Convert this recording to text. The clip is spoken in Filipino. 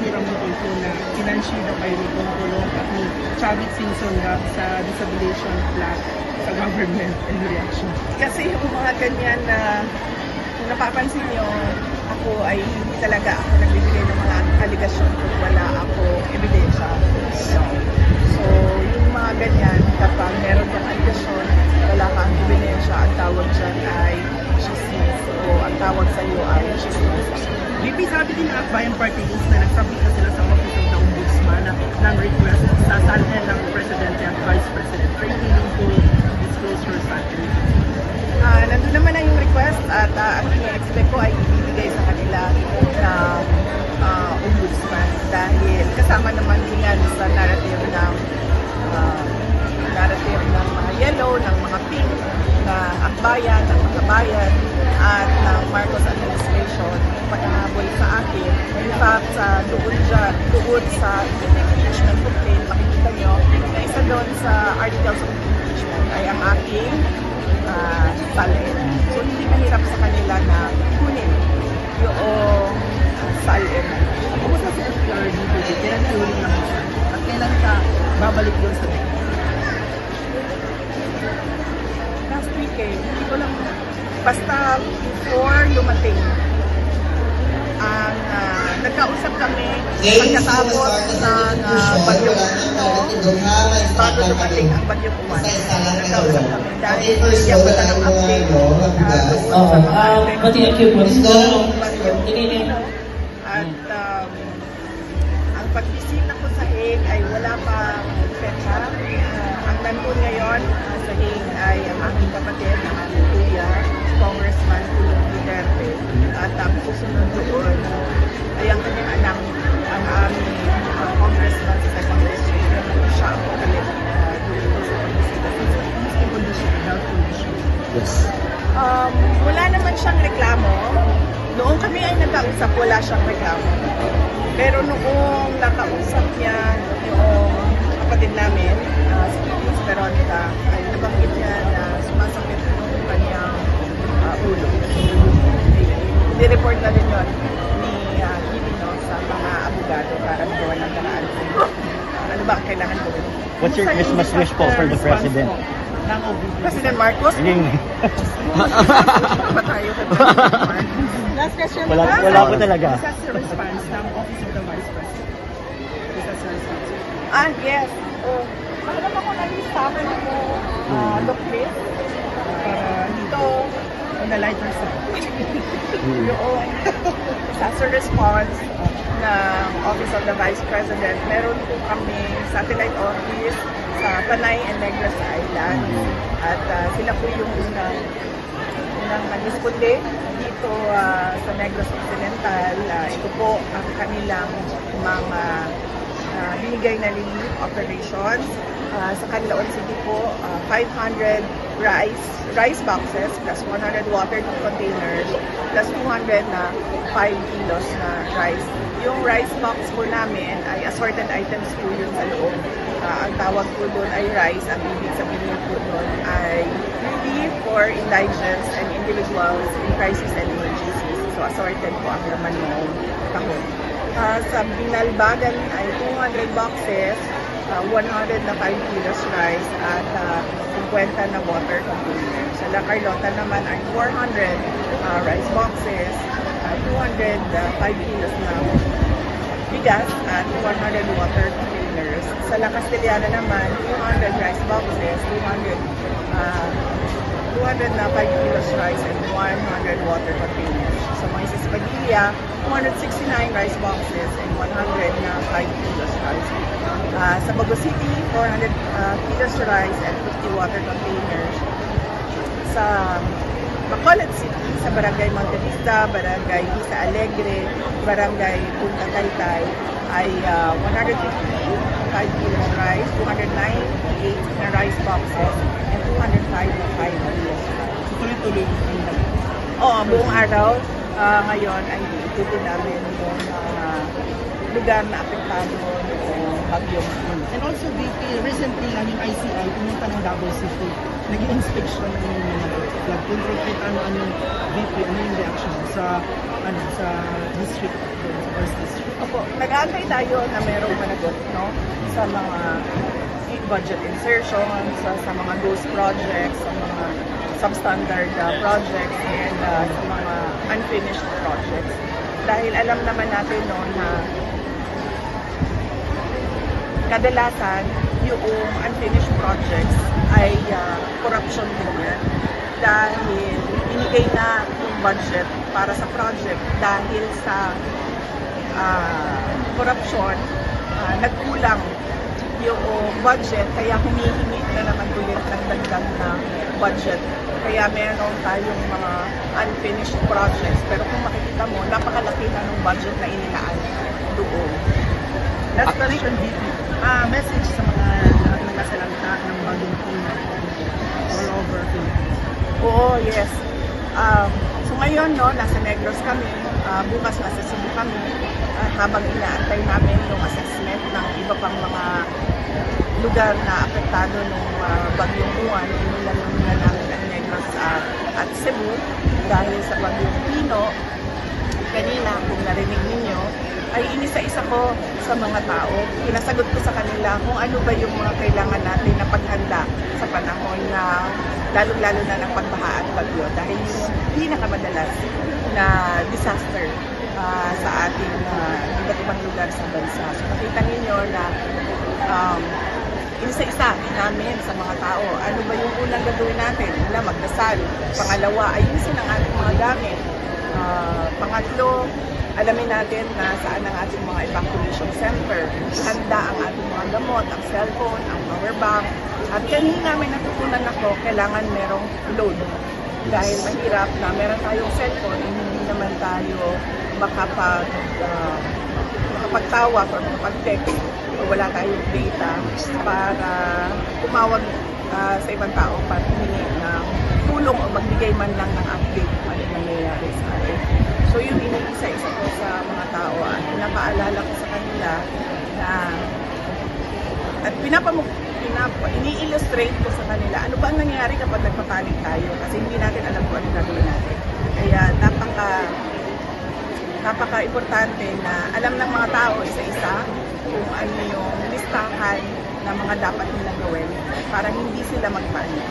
ito na kinanshi na kayo ni Bongbong at ni Chavit Singson sa disabilitation flag sa government and reaction. Kasi yung mga ganyan na kung napapansin nyo, ako ay hindi talaga ako nagbibigay ng mga aligasyon kung wala ako ebidensya. So yung mga ganyan, kapag meron kang aligasyon, wala kang ebidensya, ang tawag dyan ay chismis o ang tawag sa iyo ay chismis. VP, sabi din ng Akbayan Party List na nagsabit na sila sa Office of the Ombudsman ng request sa salin ng Presidente at Vice President for willing to disclose her salary. Nandun naman na yung request at ang expect ko ay ibibigay sa kanila ng ombudsman dahil kasama naman din yan sa narrative ng mga yellow, ng mga pink, na akbayan, ng mga bayan at ng Marcos administration pagkahabol sa akin. In fact, doon sa impeachment complaint, makikita nyo na isa doon sa articles of impeachment ay ang aking salin. So, hindi mahirap sa kanila na kunin yung salin. Kumusta si FPR dito? Kailan ka ulit naman siya? At kailan ka babalik doon sa Texas? Last week hindi ko lang, basta before lumating, ang nagkausap kami pagkatapos ng bagyong bago dumating ang bagyong Uwan. Nagkausap kami dahil hindi ako na ng update at ang pagbisita ko sa Hague ay wala pang petsa. Ang nandun ngayon sa Hague ay ang aking kapatid, ang aking kuya, Congressman Pulong Duterte. At ang susunod doon ay ang kanyang anak, ang aming congressman sa second district. Siya ang pagalit doon sa pagbisita. Kumusta yung condition, health condition? Yes. Wala naman siyang reklamo. Noong kami ay nagkausap, wala siyang reklamo. Pero noong nakausap niya yung kapatid namin, si Miss Veronica, ay nabanggit niya na sumasakit yung kanyang ulo. Ni-report na rin yun ni Kibino sa mga abogado para magawa ng paraan. Ano ba ang kailangan gawin? What's your Christmas wish po for the President? Ng OVP. President Marcos? Hindi. Ba tayo kay President Marcos? Last question. Wala po talaga. Isa sa response ng Office of the Vice President. Isa sa response. Yes. Alam ako na-discover mo, Doc Chris, dito, On the lighter side. yung disaster response ng Office of the Vice President. Meron po kami satellite office sa Panay and Negros Island. At sila po yung unang nag-responde dito sa Negros Occidental. Ito po ang kanilang mga binigay na relief operations. Sa Canlaon City po, 500 rice boxes plus 100 water containers plus 200 na 5 kilos na rice. Yung rice box po namin ay assorted items po yun sa loob. Ang tawag po doon ay rice. Ang ibig sabihin po doon ay relief for indigents and individuals in crisis and emergencies. So assorted po ang laman ng kahon. Sa Binalbagan ay 200 boxes, 100 na 5 kilos rice at 50 na water container. Sa La Carlota naman ay 400 rice boxes, 200 5 kilos na bigas at 100 water containers. Sa La Castellana naman, 200 rice boxes, 200 na 5 kilos rice and 100 water containers. Sa Moises Padilla, 269 rice boxes and 100 na 5 kilos rice. Sa Bago City, 400 kilos rice and 50 water containers. Sa Bacolod City, sa Barangay Monte Vista, Barangay Vista Alegre, Barangay Punta Taytay, ay 150 5 kilos rice, 298 na rice boxes, and 205 na 5 kilos rice. Tuloy-tuloy yung Oo, buong araw ngayon ay itutin namin yung lugar na apektado ng bagyong. And also, VP, recently, yung ICI, pumunta ng Davao City, naging inspection ng mga flood control. Ano yung VP, ano yung reaction sa district doon sa Or is this Opo, nag-aantay tayo na merong managot, no? Sa mga budget insertions, sa mga ghost projects, sa mga substandard projects, and sa mga unfinished projects. Dahil alam naman natin, no, na kadalasan yung unfinished projects ay corruption din yan. Dahil binigay na yung budget para sa project dahil sa corruption, nagkulang yung budget, kaya humihingi na naman ulit ng dagdag na budget. Kaya meron tayong mga unfinished projects. Pero kung makikita mo, napakalaki na ng budget na inilaan doon. last question, VP? Message sa mga nagkasalanta ng bagong team all over Philippines. Oo, yes. So ngayon, no, nasa Negros kami, bukas nasa Cebu kami, habang inaantay namin yung assessment ng iba pang mga lugar na apektado ng bagyong Uwan, inilalang na namin ang Negros at Cebu dahil sa bagyong Pino. Kanina, kung narinig ninyo, ay inisa-isa ko sa mga tao. Pinasagot ko sa kanila kung ano ba yung mga kailangan natin na paghanda sa panahon na lalo-lalo na ng pagbaha at bagyo dahil yun yung pinakamadalas na disaster sa ating iba't ibang lugar sa bansa. So nakita ninyo na isa-isa namin sa mga tao. Ano ba yung unang gagawin natin? Una, magdasal. Pangalawa, ayusin ang ating mga gamit. Pangatlo, alamin natin na saan ang ating mga evacuation center. Handa ang ating mga gamot, ang cellphone, ang power bank. At kanina may natutunan ako, kailangan merong load. Dahil mahirap na meron tayong cellphone, hindi naman tayo makapagtawag o makapag-text o wala tayong data para tumawag sa ibang tao para humingi ng tulong o magbigay man lang ng update kung ano nangyayari sa atin. So yun, iniisa-isa ko sa mga tao at pinapaalala ko sa kanila na at ini-illustrate ko sa kanila ano ba ang nangyayari kapag nagpapanik tayo kasi hindi natin alam kung ano gagawin natin. Kaya napaka-importante na alam ng mga tao isa-isa kung ano yung listahan na mga dapat nilang gawin para hindi sila magpanik.